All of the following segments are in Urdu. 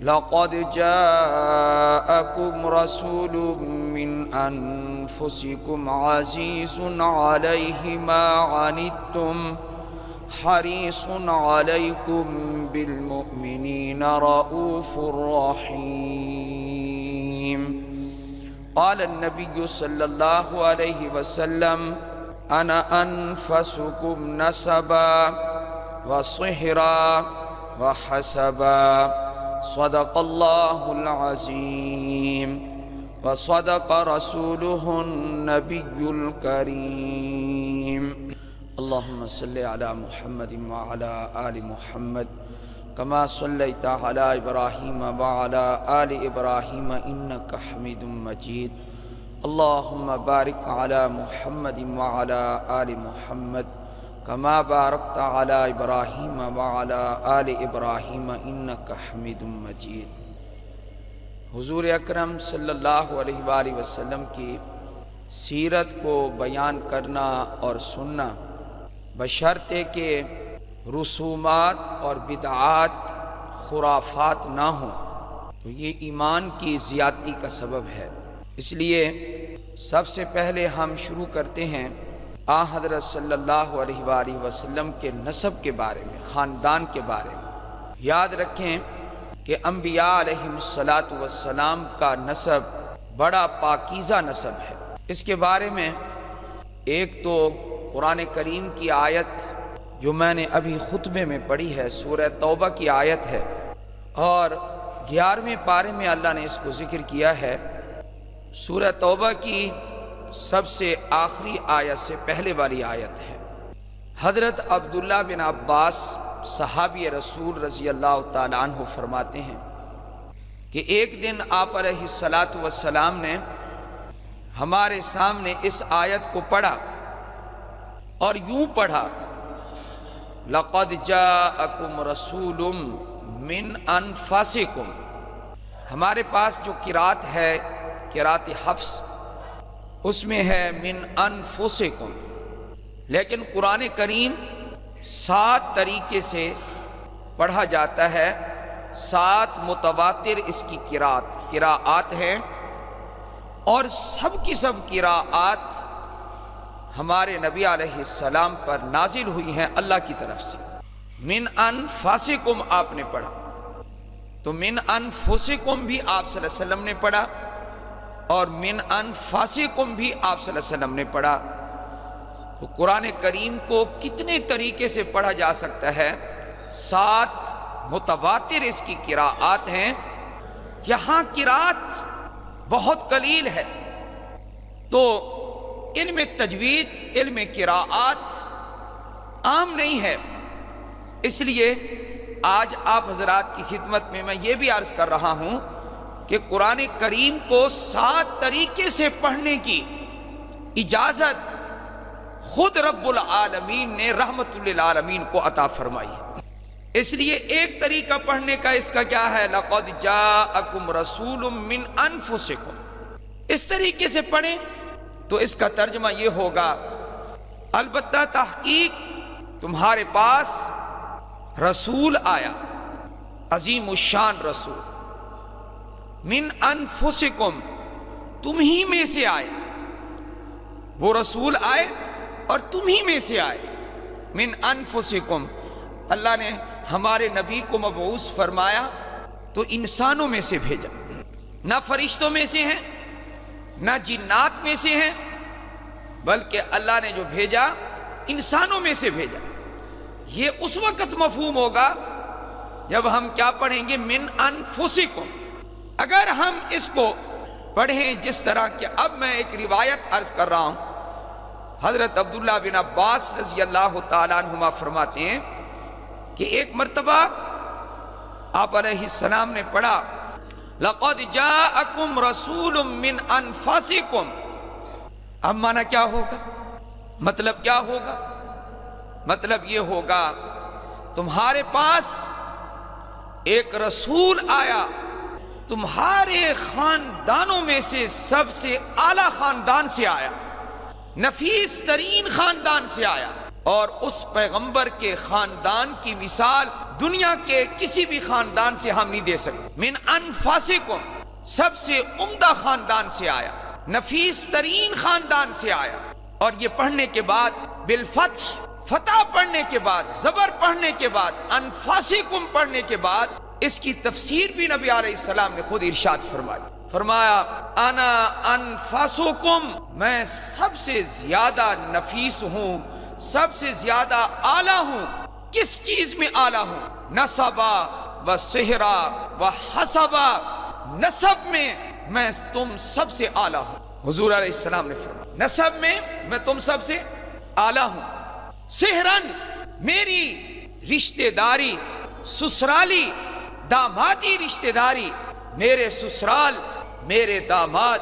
لقد جاءكم رسول من أنفسكم عزيز عليه ما عنتم حريص عليكم بالمؤمنين رؤوف رحيم. قال النبي صلى الله عليه وسلم أنا أنفسكم نسبا وصهرا وحسبا. صدق الله العظيم وصدق رسوله النبي الكريم. اللهم صل على محمد وعلى آل محمد كما صليت على إبراهيم وعلى آل إبراهيم إنك حميد مجيد. اللهم بارك على محمد وعلى آل محمد كما باركت على إبراهيم وعلى آل إبراهيم إنك حميد مجيد. حضور اکرم صلی اللہ علیہ وآلہ وسلم کی سیرت کو بیان کرنا اور سننا بشرطے کہ رسومات اور بدعات خرافات نہ ہوں تو یہ ایمان کی زیادتی کا سبب ہے. اس لیے سب سے پہلے ہم شروع کرتے ہیں حضرت صلی اللہ علیہ وآلہ وسلم کے نسب کے بارے میں، خاندان کے بارے میں. یاد رکھیں کہ انبیاء علیہم السلام کا نسب بڑا پاکیزہ نسب ہے. اس کے بارے میں ایک تو قرآن کریم کی آیت جو میں نے ابھی خطبے میں پڑھی ہے، سورہ توبہ کی آیت ہے، اور 11ویں پارے میں اللہ نے اس کو ذکر کیا ہے. سورہ توبہ کی سب سے آخری آیت سے پہلے والی آیت ہے. حضرت عبداللہ بن عباس صحابی رسول رضی اللہ تعالیٰ عنہ فرماتے ہیں کہ ایک دن آپ علیہ السلام نے ہمارے سامنے اس آیت کو پڑھا اور یوں پڑھا لَقَدْ جَاءَكُمْ رَسُولٌ مِّنْ أَنفُسِكُمْ. ہمارے پاس جو قرات ہے، قرات حفص، اس میں ہے من انفسکم، لیکن قرآن کریم 7 طریقے سے پڑھا جاتا ہے. 7 متواتر اس کی قراءات ہیں، اور سب کی سب قراءات ہمارے نبی علیہ السلام پر نازل ہوئی ہیں اللہ کی طرف سے. من انفسکم آپ نے پڑھا تو من انفسکم بھی آپ صلی اللہ علیہ وسلم نے پڑھا اور من انفسکم بھی آپ صلی اللہ علیہ وسلم نے پڑھا. تو قرآن کریم کو کتنے طریقے سے پڑھا جا سکتا ہے؟ 7 متواتر اس کی قراءات ہیں. یہاں قراءت بہت قلیل ہے، تو علم تجوید، علم قراءات عام نہیں ہے. اس لیے آج آپ حضرات کی خدمت میں یہ بھی عرض کر رہا ہوں کہ قرآن کریم کو 7 طریقے سے پڑھنے کی اجازت خود رب العالمین نے رحمت للعالمین کو عطا فرمائی ہے. اس لیے ایک طریقہ پڑھنے کا اس کا کیا ہے؟ لَقَدْ جَاءَكُمْ رَسُولٌ مِّنْ أَنفُسِكُمْ. اس طریقے سے پڑھیں تو اس کا ترجمہ یہ ہوگا البتہ تحقیق تمہارے پاس رسول آیا، عظیم الشان رسول، من انفسکم، تم ہی میں سے آئے. وہ رسول آئے اور تم ہی میں سے آئے. من انفسکم، اللہ نے ہمارے نبی کو مبعوث فرمایا تو انسانوں میں سے بھیجا، نہ فرشتوں میں سے ہیں نہ جنات میں سے ہیں، بلکہ اللہ نے جو بھیجا انسانوں میں سے بھیجا. یہ اس وقت مفہوم ہوگا جب ہم کیا پڑھیں گے؟ من انفسکم. اگر ہم اس کو پڑھیں جس طرح کہ اب میں ایک روایت عرض کر رہا ہوں، حضرت عبداللہ بن عباس رضی اللہ تعالیٰ عنہما فرماتے ہیں کہ ایک مرتبہ آپ علیہ السلام نے پڑھا لَقَدْ جَاءَكُمْ رَسُولٌ مِّنْ أَنفُسِكُمْ. اب معنی کیا ہوگا؟ مطلب کیا ہوگا؟ مطلب یہ ہوگا تمہارے پاس ایک رسول آیا، تمہارے خاندانوں میں سے سب سے اعلیٰ خاندان سے آیا، نفیس ترین خاندان سے آیا، اور اس پیغمبر کے خاندان کی مثال دنیا کے کسی بھی خاندان سے ہم نہیں دے سکتے. من انفاسکم، سب سے عمدہ خاندان سے آیا، نفیس ترین خاندان سے آیا. اور یہ پڑھنے کے بعد بالفتح، فتح پڑھنے کے بعد، زبر پڑھنے کے بعد، انفاسکم پڑھنے کے بعد اس کی تفسیر بھی نبی علیہ السلام نے خود ارشاد فرمائی. فرمایا انا انفاسکم، میں سب سے زیادہ نفیس ہوں، سب سے زیادہ اعلیٰ ہوں. کس چیز میں اعلیٰ ہوں؟ نسبا و صہرا و حسبا، نسب میں تم سب سے اعلیٰ ہوں. حضور علیہ السلام نے فرمایا نسب میں تم سب سے اعلیٰ ہوں. صہرن، میری رشتہ داری، سسرالی دامادی رشتہ داری، میرے سسرال، میرے داماد،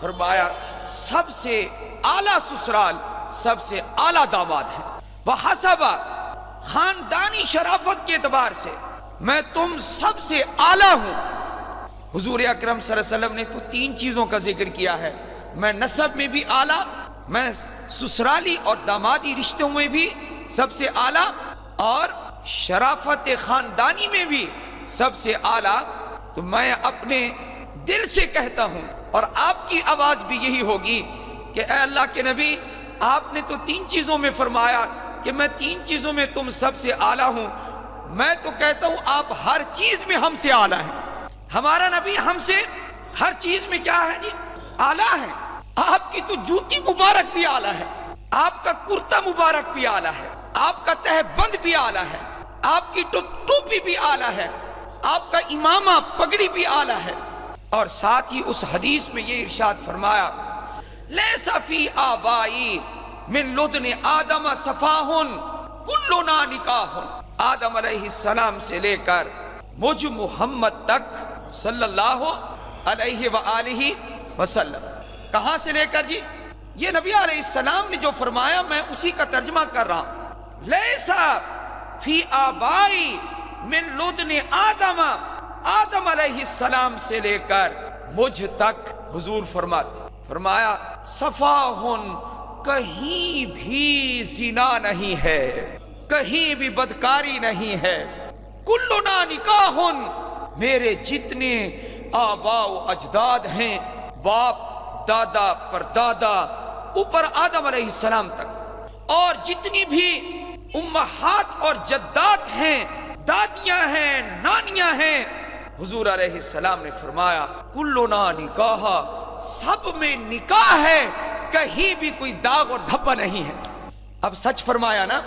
فرمایا سب سے اعلیٰ سسرال، سب سے اعلیٰ داماد ہیں. وحسبا، خاندانی شرافت کے اعتبار سے میں تم سب سے اعلیٰ ہوں. حضور اکرم صلی اللہ علیہ وسلم نے تو 3 چیزوں کا ذکر کیا ہے، میں نسب میں بھی اعلیٰ، میں سسرالی اور دامادی رشتوں میں بھی سب سے اعلیٰ، اور شرافت خاندانی میں بھی سب سے اعلیٰ. تو میں اپنے دل سے کہتا ہوں، اور آپ کی آواز بھی یہی ہوگی کہ اے اللہ کے نبی، آپ نے تو 3 چیزوں میں فرمایا کہ میں 3 چیزوں میں تم سب سے اعلیٰ ہوں. میں تو کہتا ہوں آپ ہر چیز میں ہم سے اعلیٰ ہیں. ہمارا نبی ہم سے ہر چیز میں کیا ہے جی؟ اعلیٰ ہے. آپ کی تو جوتی مبارک بھی اعلیٰ ہے، آپ کا کرتا مبارک بھی اعلیٰ ہے، آپ کا تہ بند بھی اعلیٰ ہے، آپ کی ٹوپی بھی اعلیٰ ہے، آپ کا امامہ پگڑی بھی اعلیٰ ہے. اور ساتھ ہی اس حدیث میں یہ ارشاد فرمایا لیس فی آبائی من لدن آدم صفاہن کلنا نکاحن. آدم علیہ السلام سے لے کر مجھ محمد تک صلی اللہ علیہ وآلہ وسلم. کہاں سے لے کر جی؟ یہ نبی علیہ السلام نے جو فرمایا میں اسی کا ترجمہ کر رہا ہوں. لیسا فی آبائی من لدن آدم، آدم علیہ السلام سے لے کر مجھ تک حضور فرمایا صفاہن، کہیں بھی زنا نہیں ہے، کہیں بھی بدکاری نہیں ہے. کلنا نکاحن، میرے جتنے آباء و اجداد ہیں، باپ، دادا، پردادا، اوپر آدم علیہ السلام تک، اور جتنی بھی امہات اور جدات ہیں، دادیاں ہیں، نانیاں ہیں، حضور علیہ السلام نے فرمایا کلنا نکاح، سب میں نکاح ہے، کہیں بھی کوئی داغ اور دھبا نہیں ہے. اب سچ فرمایا نا.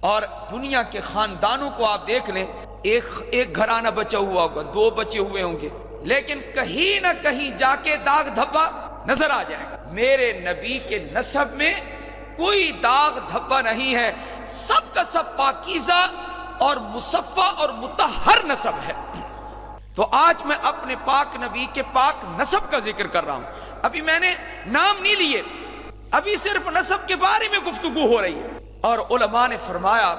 اور دنیا کے خاندانوں کو آپ دیکھ لیں، ایک گھرانہ بچا ہوا ہوگا، 2 بچے ہوئے ہوں گے، لیکن کہیں نہ کہیں جا کے داغ دھبا نظر آ جائے گا. میرے نبی کے نسب میں کوئی داغ دھبا نہیں ہے، سب کا سب پاکیزہ اور مصفہ اور مطہر نسب ہے. تو آج میں اپنے پاک نبی کے پاک نسب کا ذکر کر رہا ہوں. ابھی میں نے نام نہیں لیے، ابھی صرف نسب کے بارے میں گفتگو ہو رہی ہے. اور علماء نے فرمایا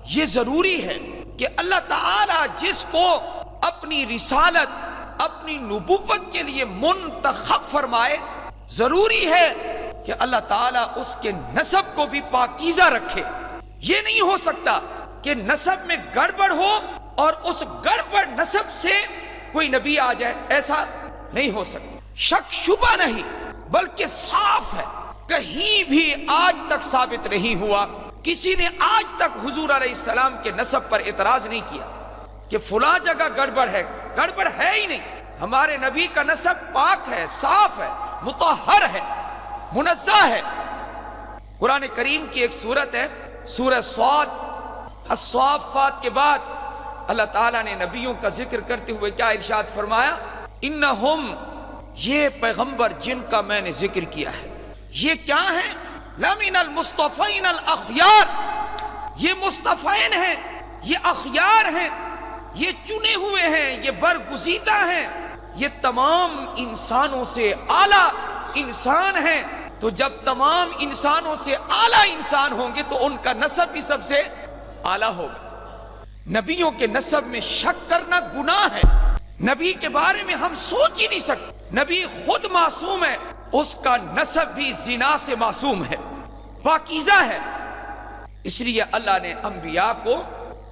یہ ضروری ہے کہ اللہ تعالی جس کو اپنی رسالت، اپنی نبوت کے لیے منتخب فرمائے، ضروری ہے کہ اللہ تعالیٰ اس کے نسب کو بھی پاکیزہ رکھے. یہ نہیں ہو سکتا کہ نسب میں گڑبڑ ہو اور اس گڑبڑ نسب سے کوئی نبی آ جائے، ایسا نہیں ہو سکتا. شک شبہ نہیں، بلکہ صاف ہے. کہیں بھی آج تک ثابت نہیں ہوا، کسی نے آج تک حضور علیہ السلام کے نسب پر اعتراض نہیں کیا کہ فلاں جگہ گڑبڑ ہے. گڑبڑ ہے ہی نہیں. ہمارے نبی کا نسب پاک ہے، صاف ہے، مطہر ہے، منزہ ہے. قرآن کریم کی ایک سورت ہے سورہ صاد، الصافات کے بعد اللہ تعالیٰ نے نبیوں کا ذکر کرتے ہوئے کیا ارشاد فرمایا؟ انہم، یہ پیغمبر جن کا میں نے ذکر کیا ہے، یہ کیا ہیں؟ لمن المصطفین الاخیار، یہ مصطفین ہیں، یہ اخیار ہیں، یہ چنے ہوئے ہیں، یہ برگزیدہ ہیں، یہ تمام انسانوں سے اعلیٰ انسان ہیں. تو جب تمام انسانوں سے اعلیٰ انسان ہوں گے تو ان کا نسب بھی سب سے اعلیٰ ہوگا. نبیوں کے نسب میں شک کرنا گناہ ہے. نبی کے بارے میں ہم سوچ ہی نہیں سکتے. نبی خود معصوم ہے، اس کا نسب بھی زنا سے معصوم ہے، پاکیزہ ہے. اس لیے اللہ نے انبیاء کو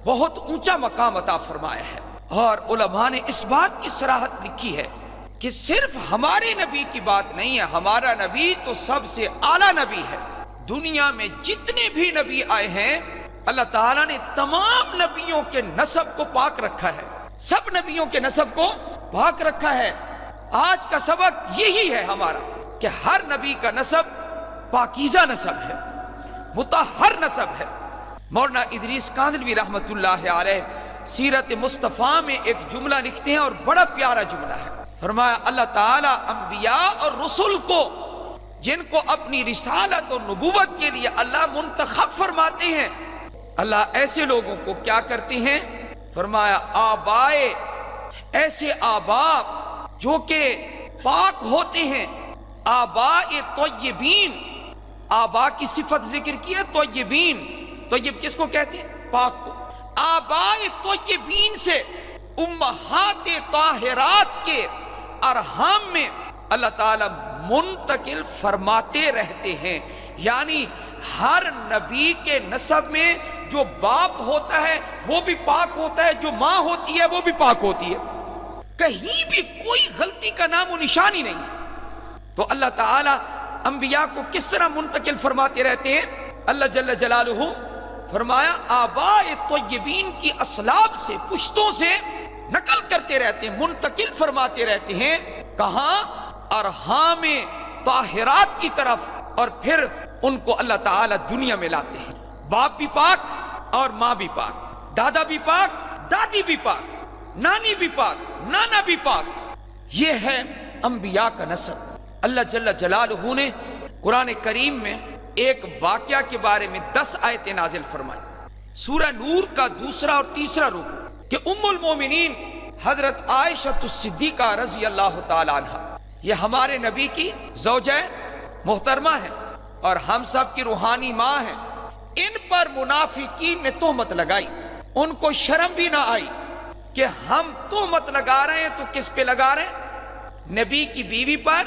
بہت اونچا مقام عطا فرمایا ہے۔ اور علماء نے اس بات کی صراحت لکھی ہے کہ صرف ہمارے نبی کی بات نہیں ہے، ہمارا نبی تو سب سے اعلیٰ نبی ہے۔ دنیا میں جتنے بھی نبی آئے ہیں اللہ تعالیٰ نے تمام نبیوں کے نسب کو پاک رکھا ہے، سب نبیوں کے نسب کو پاک رکھا ہے۔ آج کا سبق یہی ہے ہمارا کہ ہر نبی کا نسب پاکیزہ نسب ہے، مطہر نسب ہے۔ مولانا ادریس کاندھلوی رحمۃ اللہ علیہ سیرت مصطفیٰ میں ایک جملہ لکھتے ہیں اور بڑا پیارا جملہ ہے۔ فرمایا اللہ تعالیٰ انبیاء اور رسول کو، جن کو اپنی رسالت اور نبوت کے لیے اللہ منتخب فرماتے ہیں، اللہ ایسے لوگوں کو کیا کرتے ہیں؟ فرمایا آبائے، ایسے آبا جو کہ پاک ہوتے ہیں، آباء طیبین، آبا کی صفت ذکر کی ہے، طیبین، طیب کس کو کہتے ہیں؟ پاک کو۔ آباء طیبین سے امہات طاہرات کے ارحام میں اللہ تعالیٰ منتقل فرماتے رہتے ہیں، یعنی ہر نبی کے نسب میں جو باپ ہوتا ہے وہ بھی پاک ہوتا ہے، جو ماں ہوتی ہے وہ بھی پاک ہوتی ہے، کہیں بھی کوئی غلطی کا نام و نشان ہی نہیں ہے۔ تو اللہ تعالیٰ انبیاء کو کس طرح منتقل فرماتے رہتے ہیں؟ اللہ جل جلالہ فرمایا آباء طیبین کی اصلاب سے، پشتوں سے نقل کرتے رہتے ہیں، منتقل فرماتے رہتے ہیں۔ کہاں؟ ارحام طاہرات کی طرف، اور پھر ان کو اللہ تعالیٰ دنیا میں لاتے ہیں۔ باپ بھی پاک اور ماں بھی پاک، دادا بھی پاک، دادی بھی پاک، نانی بھی پاک، نانا بھی پاک۔ یہ ہے انبیاء کا نسب۔ اللہ جل جلالہ نے قرآن کریم میں ایک واقعہ کے بارے میں 10 آیتیں نازل فرمائی۔ سورہ نور کا 2 اور 3 رکوع کہ ام المومنین حضرت عائشہ الصدیقہ رضی اللہ تعالی عنہ، یہ ہمارے نبی کی زوجہ محترمہ ہے اور ہم سب کی روحانی ماں ہے۔ ان پر منافقین نے تہمت لگائی، ان کو شرم بھی نہ آئی کہ ہم تہمت لگا رہے ہیں تو کس پہ لگا رہے ہیں؟ نبی کی بیوی پر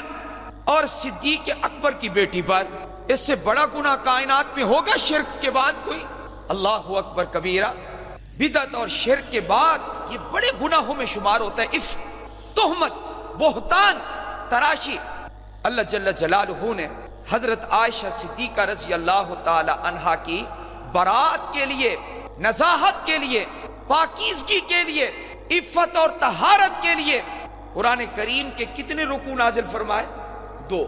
اور صدیق اکبر کی بیٹی پر۔ اس سے بڑا گناہ کائنات میں ہوگا شرک کے بعد کوئی؟ اللہ اکبر کبیرہ۔ بدعت اور شرک کے بعد یہ بڑے گناہوں میں شمار ہوتا ہے عفق، تہمت، بہتان، تراشی۔ اللہ جل جلالہ نے حضرت عائشہ صدیقہ رضی اللہ تعالی عنہا کی برات کے لیے، نزاہت کے لیے، پاکیزگی کے لیے، عفت اور طہارت کے لیے قرآن کریم کے کتنے رکوع نازل فرمائے؟ 2۔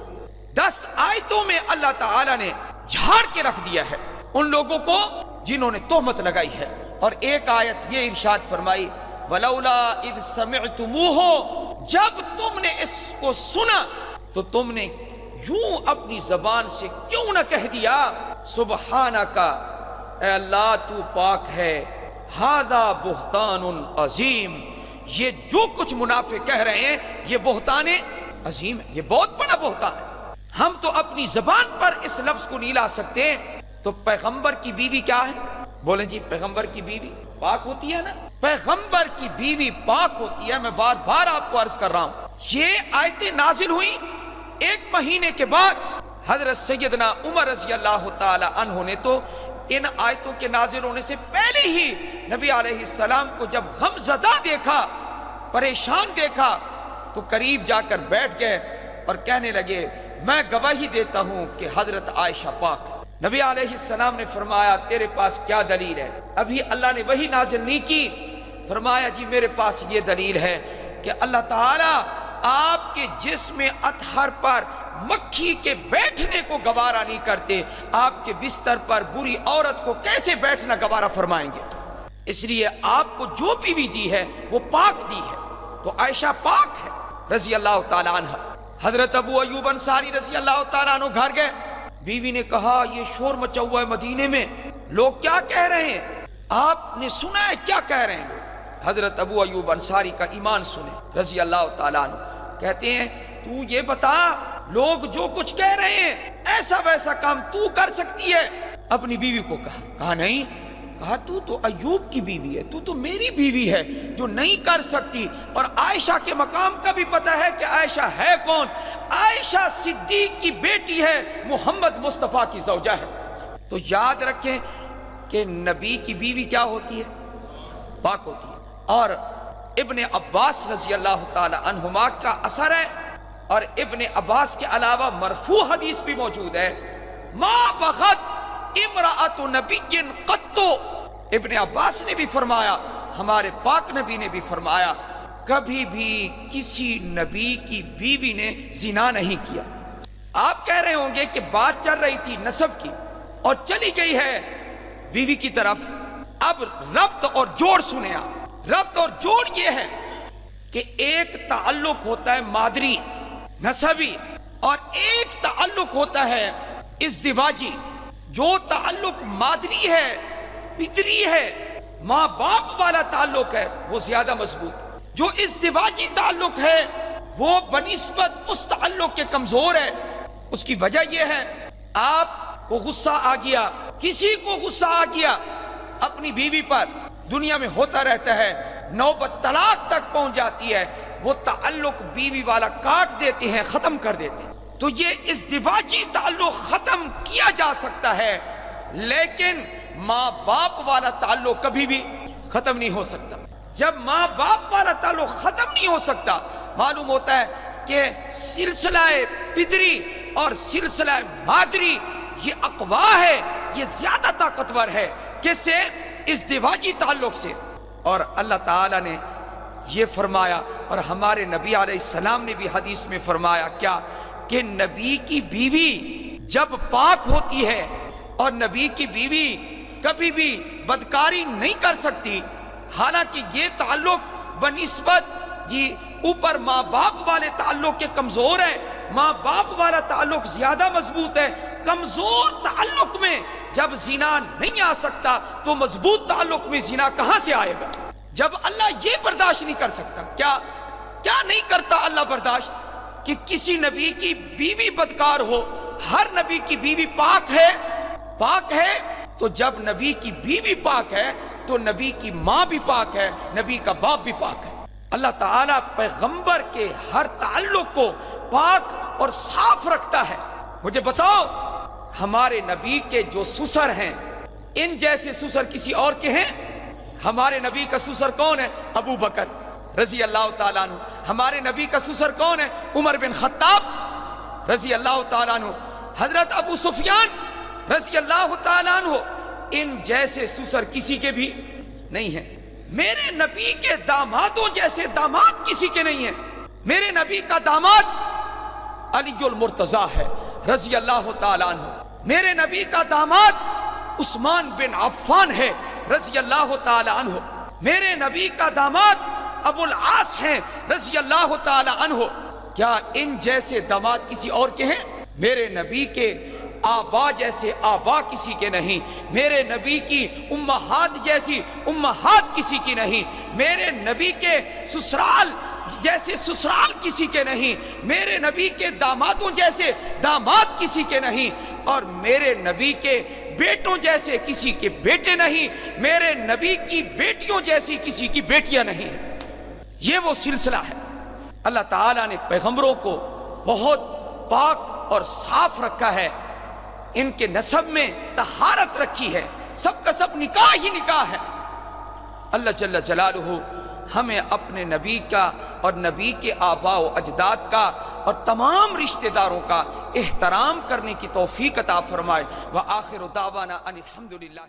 10 آیتوں میں اللہ تعالیٰ نے جھاڑ کے رکھ دیا ہے ان لوگوں کو جنہوں نے تہمت لگائی ہے۔ اور ایک آیت یہ ارشاد فرمائی وَلَوْلَا إِذْ سَمِعْتُمُوهُ، جب تم نے اس کو سنا تو تم نے یوں اپنی زبان سے کیوں نہ کہہ دیا سبحانک، اے اللہ تو پاک ہے، ھذا بہتان عظیم، یہ جو کچھ منافق کہہ رہے ہیں یہ بہتان عظیم ہے، یہ بہت بڑا بہتان ہے۔ ہم تو اپنی زبان پر اس لفظ کو نہیں لا سکتے، تو پیغمبر کی بیوی کیا ہے؟ بولیں جی، پیغمبر کی بیوی پاک ہوتی ہے نا؟ پیغمبر کی بیوی پاک ہوتی ہے۔ میں بار بار آپ کو عرض کر رہا ہوں، یہ آیتیں نازل ہوئی 1 مہینے کے بعد حضرت سیدنا عمر رضی اللہ تعالی عنہ نے تو ان آیتوں کے نازل ہونے سے پہلے ہی نبی علیہ السلام کو جب غم زدہ دیکھا، پریشان دیکھا، تو قریب جا کر بیٹھ گئے اور کہنے لگے میں گواہی دیتا ہوں کہ حضرت عائشہ پاک۔ نبی علیہ السلام نے فرمایا تیرے پاس کیا دلیل ہے؟ ابھی اللہ نے وہی نازل نہیں کی۔ فرمایا جی میرے پاس یہ دلیل ہے کہ اللہ تعالیٰ آپ کے جسم اطہر پر مکھی کے بیٹھنے کو گوارا نہیں کرتے، آپ کے بستر پر بری عورت کو کیسے بیٹھنا گوارا فرمائیں گے؟ اس لیے آپ کو جو بیوی دی ہے وہ پاک دی ہے، تو عائشہ پاک ہے رضی اللہ تعالیٰ عنہ۔ حضرت ابو ایوب انصاری رضی اللہ تعالیٰ عنہ گھر گئے، بیوی نے کہا یہ شور مچا ہوا ہے مدینے میں، لوگ کیا کہہ رہے ہیں؟ آپ نے سنا ہے کیا کہہ رہے ہیں لوگ؟ حضرت ابو ایوب انصاری کا ایمان سنے رضی اللہ تعالیٰ عنہ، کہتے ہیں تو یہ بتا لوگ جو کچھ کہہ رہے ہیں ایسا ویسا کام تو کر سکتی ہے؟ اپنی بیوی کو کہا نہیں، کہا تو ایوب کی بیوی ہے، تو میری بیوی ہے جو نہیں کر سکتی۔ اور عائشہ کے مقام کا بھی پتہ ہے کہ عائشہ ہے کون؟ عائشہ صدیق کی بیٹی ہے، محمد مصطفیٰ کی زوجہ ہے۔ تو یاد رکھیں کہ نبی کی بیوی کیا ہوتی ہے؟ پاک ہوتی ہے۔ اور ابن عباس رضی اللہ تعالی عنہما کا اثر ہے، اور ابن عباس کے علاوہ مرفوع حدیث بھی موجود ہے، ما بغت امرأۃ نبی قط، ابن عباس نے بھی فرمایا، ہمارے پاک نبی نے بھی فرمایا، کبھی بھی کسی نبی کی بیوی نے زنا نہیں کیا۔ آپ کہہ رہے ہوں گے کہ بات چل رہی تھی نسب کی اور چلی گئی ہے بیوی کی طرف۔ اب ربط اور جوڑ سنیں آپ، ربط اور جوڑ یہ ہے کہ ایک تعلق ہوتا ہے مادری نسبی، اور ایک تعلق ہوتا ہے ازدواجی۔ جو تعلق مادری ہے، پتری ہے، ماں باپ والا تعلق ہے، وہ زیادہ مضبوط ہے۔ جو ازدواجی تعلق ہے وہ بنسبت اس تعلق کے کمزور ہے۔ اس کی وجہ یہ ہے، آپ کو غصہ آ گیا، کسی کو غصہ آ گیا اپنی بیوی پر، دنیا میں ہوتا رہتا ہے، نوبت طلاق تک پہنچ جاتی ہے، وہ تعلق بیوی والا کاٹ دیتے ہیں، ختم کر دیتے ہیں۔ تو یہ ازدواجی تعلق ختم کیا جا سکتا ہے، لیکن ماں باپ والا تعلق کبھی بھی ختم نہیں ہو سکتا۔ جب ماں باپ والا تعلق ختم نہیں ہو سکتا، معلوم ہوتا ہے کہ سلسلہ پدری اور سلسلہ مادری یہ اقوا ہے، یہ زیادہ طاقتور ہے کس سے؟ ازدواجی تعلق سے۔ اور اللہ تعالیٰ نے یہ فرمایا، اور ہمارے نبی علیہ السلام نے بھی حدیث میں فرمایا کیا کہ نبی کی بیوی جب پاک ہوتی ہے، اور نبی کی بیوی کبھی بھی بدکاری نہیں کر سکتی، حالانکہ یہ تعلق بنسبت اوپر ماں باپ والے تعلق کے کمزور ہے، ماں باپ والا تعلق زیادہ مضبوط ہے۔ کمزور تعلق میں جب زنا نہیں آ سکتا تو مضبوط تعلق میں زنا کہاں سے آئے گا؟ جب اللہ یہ برداشت نہیں کر سکتا، کیا نہیں کرتا اللہ برداشت کہ کسی نبی کی بیوی بدکار ہو؟ ہر نبی کی بیوی پاک ہے، تو جب نبی کی بیوی پاک ہے تو نبی کی ماں بھی پاک ہے، نبی کا باپ بھی پاک ہے۔ اللہ تعالیٰ پیغمبر کے ہر تعلق کو پاک اور صاف رکھتا ہے۔ مجھے بتاؤ، ہمارے نبی کے جو سسر ہیں، ان جیسے سسر کسی اور کے ہیں؟ ہمارے نبی کا سسر کون ہے؟ ابو بکر رضی اللہ تعالیٰ عنہ۔ ہمارے نبی کا سسر کون ہے؟ عمر بن خطاب رضی اللہ تعالیٰ عنہ۔ حضرت ابو سفیان رضی اللہ تعالیٰ عنہ۔ ان جیسے سسر کسی کے بھی نہیں ہیں۔ میرے نبی کے دامادوں جیسے داماد کسی کے نہیں ہیں۔ میرے نبی کا داماد علی المرتضیٰ ہے رضی اللہ تعالیٰ عنہ۔ میرے نبی کا داماد عثمان بن عفان ہے رضی اللہ تعالیٰ عنہ۔ میرے نبی کا داماد ابو العاص ہیں رضی اللہ تعالیٰ عنہ۔ کیا ان جیسے داماد کسی اور کے ہیں؟ میرے نبی کے آبا جیسے آبا کسی کے نہیں، میرے نبی کی امہات جیسی امہات کسی کی نہیں، میرے نبی کے سسرال جیسے سسرال کسی کے نہیں، میرے نبی کے دامادوں جیسے داماد کسی کے نہیں، اور میرے نبی کے بیٹوں جیسے کسی کے بیٹے نہیں، میرے نبی کی بیٹیوں جیسی کسی کی بیٹیاں نہیں ہیں۔ یہ وہ سلسلہ ہے۔ اللہ تعالیٰ نے پیغمبروں کو بہت پاک اور صاف رکھا ہے، ان کے نسب میں طہارت رکھی ہے، سب کا سب نکاح ہی نکاح ہے۔ اللہ جل جلالہ ہمیں اپنے نبی کا اور نبی کے آباء و اجداد کا اور تمام رشتہ داروں کا احترام کرنے کی توفیق عطا فرمائے۔ وآخر دعوانا ان الحمدللہ۔